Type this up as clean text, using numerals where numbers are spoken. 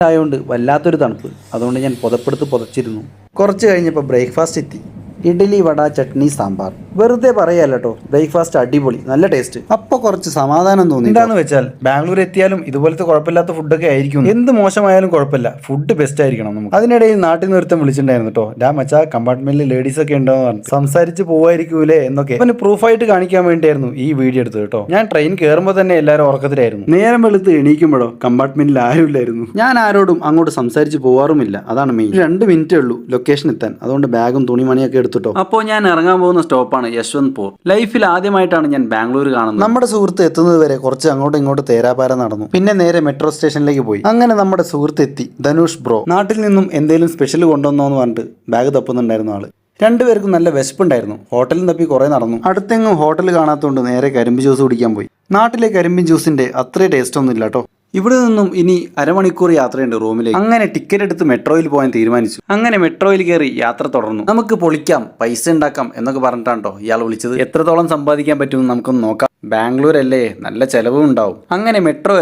ആയതുകൊണ്ട് വല്ലാത്തൊരു തണുപ്പ്. അതുകൊണ്ട് ഞാൻ പുതപ്പെടുത്ത് പുതച്ചിരുന്നു. കുറച്ച് കഴിഞ്ഞപ്പോൾ ബ്രേക്ക്ഫാസ്റ്റ് എത്തി. ഇഡ്ഡലി, വട, ചട്നി, സാമ്പാർ. വെറുതെ പറയല്ല കേട്ടോ, ബ്രേക്ക്ഫാസ്റ്റ് അടിപൊളി, നല്ല ടേസ്റ്റ്. അപ്പോൾ കുറച്ച് സമാധാനം തോന്നി. എന്താന്ന് വെച്ചാൽ ബാംഗ്ലൂർ എത്തിയാലും ഇതുപോലത്തെ കുഴപ്പമില്ലാത്ത ഫുഡൊക്കെ ആയിരിക്കും. എന്ത് മോശമായാലും കുഴപ്പമില്ല, ഫുഡ് ബെസ്റ്റ് ആയിരിക്കണം നമുക്ക്. അതിനിടയിൽ നാട്ടിൽ നിന്ന് ഒരുത്തം വിളിച്ചിട്ടുണ്ടായിരുന്നു കേട്ടോ. മച്ചാ കമ്പാർട്ട്മെന്റിൽ ലേഡീസ് ഒക്കെ ഉണ്ടോ എന്ന് പറഞ്ഞു. സംസാരിച്ച് പോവായിരിക്കൂലേ എന്നൊക്കെ അവന് പ്രൂഫായിട്ട് കാണിക്കാൻ വേണ്ടിയായിരുന്നു ഈ വീഡിയോ എടുത്തത് കേട്ടോ. ഞാൻ ട്രെയിൻ കയറുമ്പോൾ തന്നെ എല്ലാവരും ഉറക്കത്തിലായിരുന്നു. നേരം വെളുത്ത് എണീക്കുമ്പോഴോ കമ്പാർട്ട്മെന്റിൽ ആരുമില്ലായിരുന്നു. ഞാൻ ആരോടും അങ്ങോട്ട് സംസാരിച്ച് പോവാറുമില്ല, അതാണ് മെയിൻ. 2 മിനിറ്റേ ഉള്ളൂ ലൊക്കേഷൻ എത്താൻ. അതുകൊണ്ട് ബാഗും തുണിമണിയൊക്കെ എടുത്തിട്ടോ. അപ്പോൾ ഞാൻ ഇറങ്ങാൻ പോകുന്ന സ്റ്റോപ്പാണ് യശ്വന്ത്പൂർ. ലൈഫിൽ ആദ്യമായിട്ടാണ് ഞാൻ ബാംഗ്ലൂർ കാണുന്നത്. നമ്മുടെ സുഹൃത്ത് എത്തുന്നത് വരെ കുറച്ച് അങ്ങോട്ടും ഇങ്ങോട്ട് തേരാപാര നടന്നു. പിന്നെ നേരെ മെട്രോ സ്റ്റേഷനിലേക്ക് പോയി. അങ്ങനെ നമ്മുടെ സുഹൃത്ത് എത്തി, ധനുഷ് ബ്രോ. നാട്ടിൽ നിന്നും എന്തെങ്കിലും സ്പെഷ്യൽ കൊണ്ടുവന്നോന്ന് പറഞ്ഞിട്ട് ബാഗ് തപ്പുന്നുണ്ടായിരുന്നു ആള്. രണ്ടുപേർക്കും നല്ല വിശപ്പുണ്ടായിരുന്നു. ഹോട്ടലിൽ തപ്പി കുറെ നടന്നു. അടുത്തെങ്ങും ഹോട്ടൽ കാണാത്തതുകൊണ്ട് നേരെ കരിമ്പ് ജ്യൂസ് കുടിക്കാൻ പോയി. നാട്ടിലെ കരിമ്പിൻ ജ്യൂസിന്റെ അത്രേ ടേസ്റ്റ് ഒന്നും ഇല്ല കേട്ടോ. ഇവിടെ നിന്നും ഇനി അരമണിക്കൂർ യാത്രയുണ്ട് റൂമിലേക്ക്. അങ്ങനെ ടിക്കറ്റ് എടുത്ത് മെട്രോയിൽ പോകാൻ തീരുമാനിച്ചു. അങ്ങനെ മെട്രോയിൽ കയറി യാത്ര തുടർന്നു. നമുക്ക് പൊളിക്കാം, പൈസ ഉണ്ടാക്കാം എന്നൊക്കെ പറഞ്ഞിട്ടാണോ ഇയാൾ വിളിച്ചത്. എത്രത്തോളം സമ്പാദിക്കാൻ പറ്റുമെന്ന് നമുക്കൊന്ന് നോക്കാം. ബാംഗ്ലൂർ അല്ലേ, നല്ല ചെലവും ഉണ്ടാവും. അങ്ങനെ മെട്രോ